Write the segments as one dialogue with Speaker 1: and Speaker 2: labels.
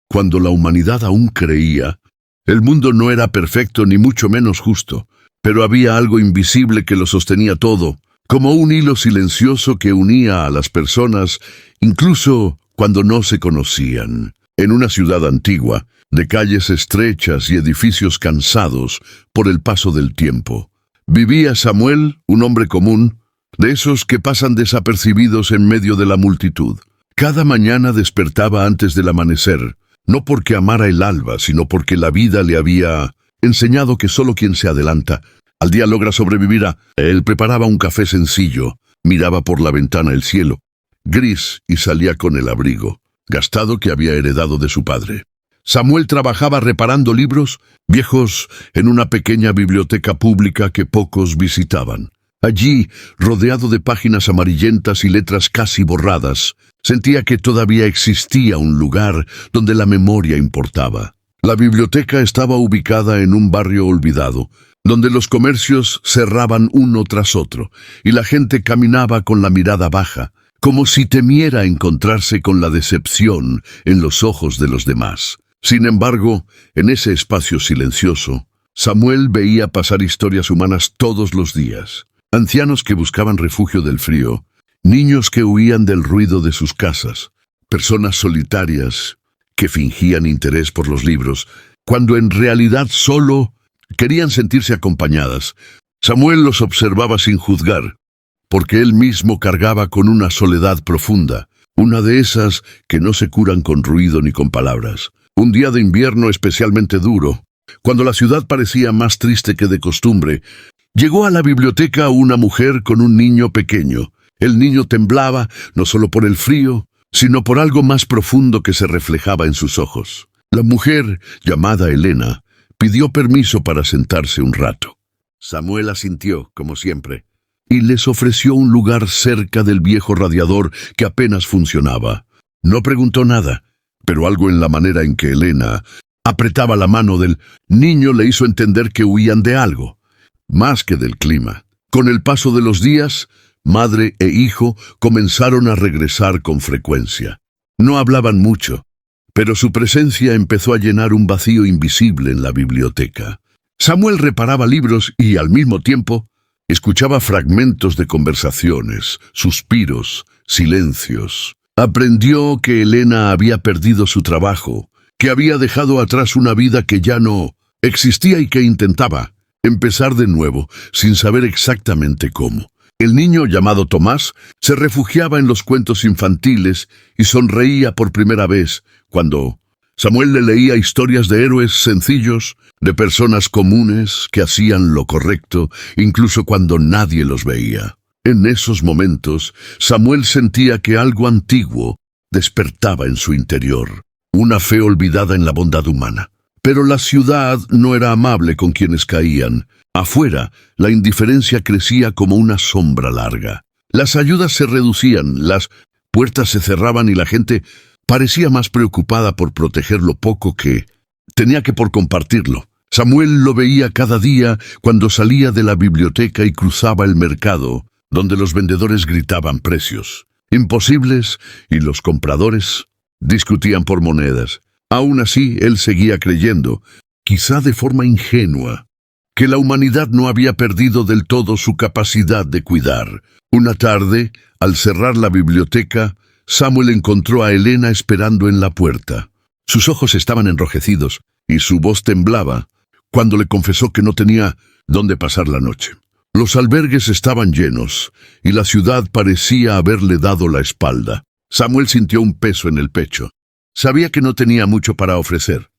Speaker 1: Cuando la humanidad aún creía, el mundo no era perfecto ni mucho menos justo, pero había algo invisible que lo sostenía todo, como un hilo silencioso que unía a las personas, incluso cuando no se conocían. En una ciudad antigua, de calles estrechas y edificios cansados por el paso del tiempo, vivía Samuel, un hombre común, de esos que pasan desapercibidos en medio de la multitud. Cada mañana despertaba antes del amanecer, no porque amara el alba, sino porque la vida le había enseñado que solo quien se adelanta al día logra sobrevivir a... Él preparaba un café sencillo, miraba por la ventana el cielo, gris, y salía con el abrigo, gastado, que había heredado de su padre. Samuel trabajaba reparando libros viejos en una pequeña biblioteca pública que pocos visitaban. Allí, rodeado de páginas amarillentas y letras casi borradas, sentía que todavía existía un lugar donde la memoria importaba. La biblioteca estaba ubicada en un barrio olvidado, donde los comercios cerraban uno tras otro, y la gente caminaba con la mirada baja, como si temiera encontrarse con la decepción en los ojos de los demás. Sin embargo, en ese espacio silencioso, Samuel veía pasar historias humanas todos los días. Ancianos que buscaban refugio del frío, niños que huían del ruido de sus casas, personas solitarias que fingían interés por los libros, cuando en realidad solo querían sentirse acompañadas. Samuel los observaba sin juzgar, porque él mismo cargaba con una soledad profunda, una de esas que no se curan con ruido ni con palabras. Un día de invierno especialmente duro, cuando la ciudad parecía más triste que de costumbre, llegó a la biblioteca una mujer con un niño pequeño. El niño temblaba, no solo por el frío, sino por algo más profundo que se reflejaba en sus ojos. La mujer, llamada Elena, pidió permiso para sentarse un rato. Samuel asintió, como siempre, y les ofreció un lugar cerca del viejo radiador que apenas funcionaba. No preguntó nada, pero algo en la manera en que Elena apretaba la mano del niño le hizo entender que huían de algo, más que del clima. Con el paso de los días, madre e hijo comenzaron a regresar con frecuencia. No hablaban mucho, pero su presencia empezó a llenar un vacío invisible en la biblioteca. Samuel reparaba libros y, al mismo tiempo, escuchaba fragmentos de conversaciones, suspiros, silencios. Aprendió que Elena había perdido su trabajo, que había dejado atrás una vida que ya no existía y que intentaba empezar de nuevo, sin saber exactamente cómo. El niño, llamado Tomás, se refugiaba en los cuentos infantiles y sonreía por primera vez cuando Samuel le leía historias de héroes sencillos, de personas comunes que hacían lo correcto, incluso cuando nadie los veía. En esos momentos, Samuel sentía que algo antiguo despertaba en su interior, una fe olvidada en la bondad humana. Pero la ciudad no era amable con quienes caían. Afuera, la indiferencia crecía como una sombra larga. Las ayudas se reducían, las puertas se cerraban y la gente parecía más preocupada por proteger lo poco que tenía que por compartirlo. Samuel lo veía cada día cuando salía de la biblioteca y cruzaba el mercado, donde los vendedores gritaban precios imposibles y los compradores discutían por monedas. Aún así, él seguía creyendo, quizá de forma ingenua, que la humanidad no había perdido del todo su capacidad de cuidar. Una tarde, al cerrar la biblioteca, Samuel encontró a Elena esperando en la puerta. Sus ojos estaban enrojecidos y su voz temblaba cuando le confesó que no tenía dónde pasar la noche. Los albergues estaban llenos y la ciudad parecía haberle dado la espalda. Samuel sintió un peso en el pecho. Sabía que no tenía mucho para ofrecer,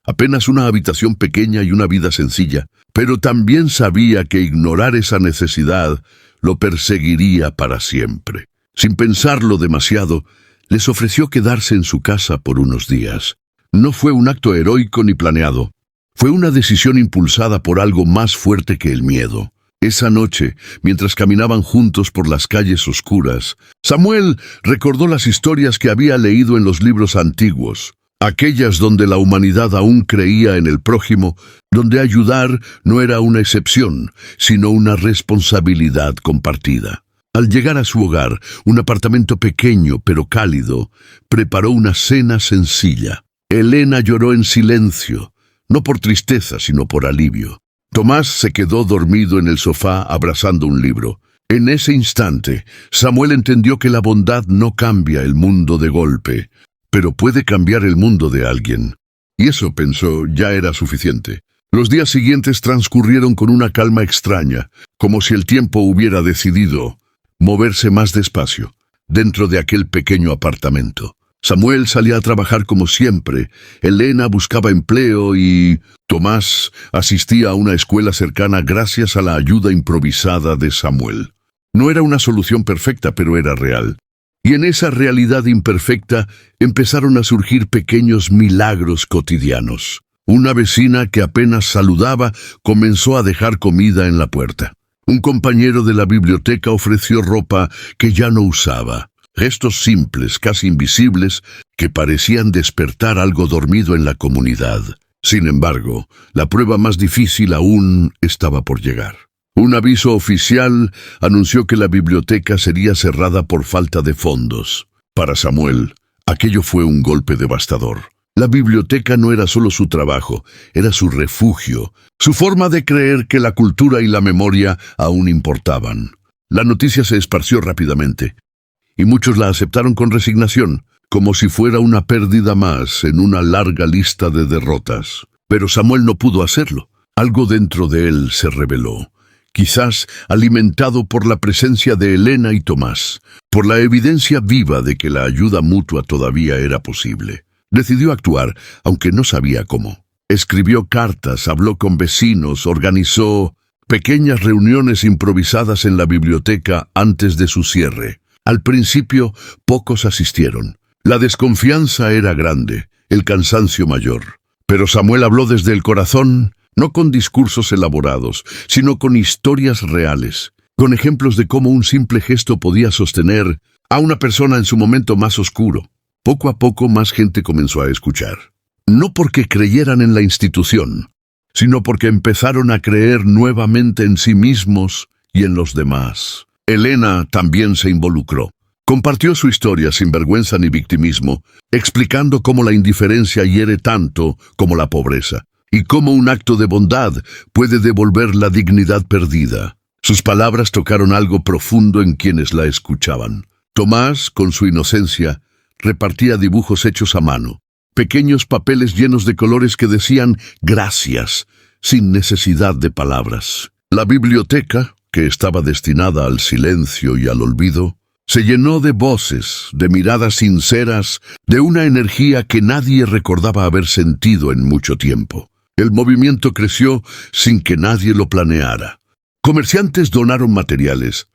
Speaker 1: apenas una habitación pequeña y una vida sencilla, pero también sabía que ignorar esa necesidad lo perseguiría para siempre. Sin pensarlo demasiado, les ofreció quedarse en su casa por unos días. No fue un acto heroico ni planeado, fue una decisión impulsada por algo más fuerte que el miedo. Esa noche, mientras caminaban juntos por las calles oscuras, Samuel recordó las historias que había leído en los libros antiguos, aquellas donde la humanidad aún creía en el prójimo, donde ayudar no era una excepción, sino una responsabilidad compartida. Al llegar a su hogar, un apartamento pequeño pero cálido, preparó una cena sencilla. Elena lloró en silencio, no por tristeza, sino por alivio. Tomás se quedó dormido en el sofá abrazando un libro. En ese instante, Samuel entendió que la bondad no cambia el mundo de golpe, pero puede cambiar el mundo de alguien. Y eso, pensó, ya era suficiente. Los días siguientes transcurrieron con una calma extraña, como si el tiempo hubiera decidido moverse más despacio, dentro de aquel pequeño apartamento. Samuel salía a trabajar como siempre, Elena buscaba empleo y Tomás asistía a una escuela cercana gracias a la ayuda improvisada de Samuel. No era una solución perfecta, pero era real. Y en esa realidad imperfecta empezaron a surgir pequeños milagros cotidianos. Una vecina que apenas saludaba comenzó a dejar comida en la puerta. Un compañero de la biblioteca ofreció ropa que ya no usaba. Gestos simples, casi invisibles, que parecían despertar algo dormido en la comunidad. Sin embargo, la prueba más difícil aún estaba por llegar. Un aviso oficial anunció que la biblioteca sería cerrada por falta de fondos. Para Samuel, aquello fue un golpe devastador. La biblioteca no era solo su trabajo, era su refugio, su forma de creer que la cultura y la memoria aún importaban. La noticia se esparció rápidamente, y muchos la aceptaron con resignación, como si fuera una pérdida más en una larga lista de derrotas. Pero Samuel no pudo hacerlo. Algo dentro de él se rebeló, quizás alimentado por la presencia de Elena y Tomás, por la evidencia viva de que la ayuda mutua todavía era posible. Decidió actuar, aunque no sabía cómo. Escribió cartas, habló con vecinos, organizó pequeñas reuniones improvisadas en la biblioteca antes de su cierre. Al principio, pocos asistieron. La desconfianza era grande, el cansancio mayor. Pero Samuel habló desde el corazón, no con discursos elaborados, sino con historias reales, con ejemplos de cómo un simple gesto podía sostener a una persona en su momento más oscuro. Poco a poco más gente comenzó a escuchar. No porque creyeran en la institución, sino porque empezaron a creer nuevamente en sí mismos y en los demás. Elena también se involucró. Compartió su historia sin vergüenza ni victimismo, explicando cómo la indiferencia hiere tanto como la pobreza, y cómo un acto de bondad puede devolver la dignidad perdida. Sus palabras tocaron algo profundo en quienes la escuchaban. Tomás, con su inocencia, repartía dibujos hechos a mano, pequeños papeles llenos de colores que decían gracias, sin necesidad de palabras. La biblioteca, que estaba destinada al silencio y al olvido, se llenó de voces, de miradas sinceras, de una energía que nadie recordaba haber sentido en mucho tiempo. El movimiento creció sin que nadie lo planeara. Comerciantes donaron materiales,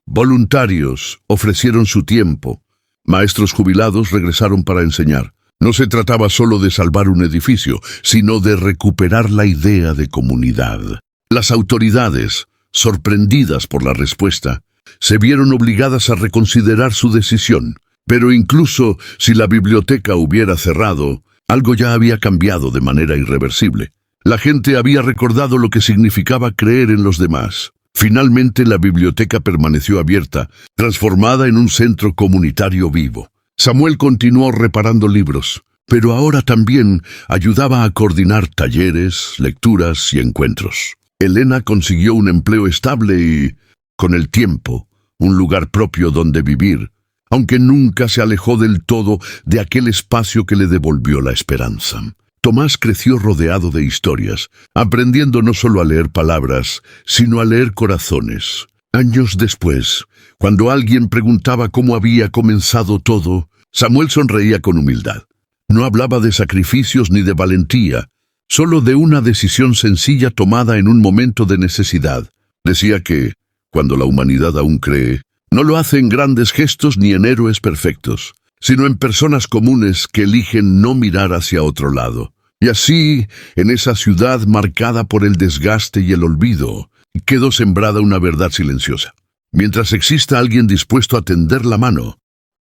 Speaker 1: voluntarios ofrecieron su tiempo, maestros jubilados regresaron para enseñar. No se trataba solo de salvar un edificio, sino de recuperar la idea de comunidad. Las autoridades, sorprendidas por la respuesta, se vieron obligadas a reconsiderar su decisión. Pero incluso si la biblioteca hubiera cerrado, algo ya había cambiado de manera irreversible. La gente había recordado lo que significaba creer en los demás. Finalmente la biblioteca permaneció abierta, transformada en un centro comunitario vivo. Samuel continuó reparando libros, pero ahora también ayudaba a coordinar talleres, lecturas y encuentros. Elena consiguió un empleo estable y, con el tiempo, un lugar propio donde vivir, aunque nunca se alejó del todo de aquel espacio que le devolvió la esperanza. Tomás creció rodeado de historias, aprendiendo no solo a leer palabras, sino a leer corazones. Años después, cuando alguien preguntaba cómo había comenzado todo, Samuel sonreía con humildad. No hablaba de sacrificios ni de valentía, solo de una decisión sencilla tomada en un momento de necesidad. Decía que, cuando la humanidad aún cree, no lo hace en grandes gestos ni en héroes perfectos, sino en personas comunes que eligen no mirar hacia otro lado. Y así, en esa ciudad marcada por el desgaste y el olvido, quedó sembrada una verdad silenciosa. Mientras exista alguien dispuesto a tender la mano,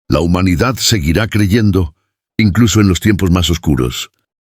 Speaker 1: la humanidad seguirá creyendo, incluso en los tiempos más oscuros.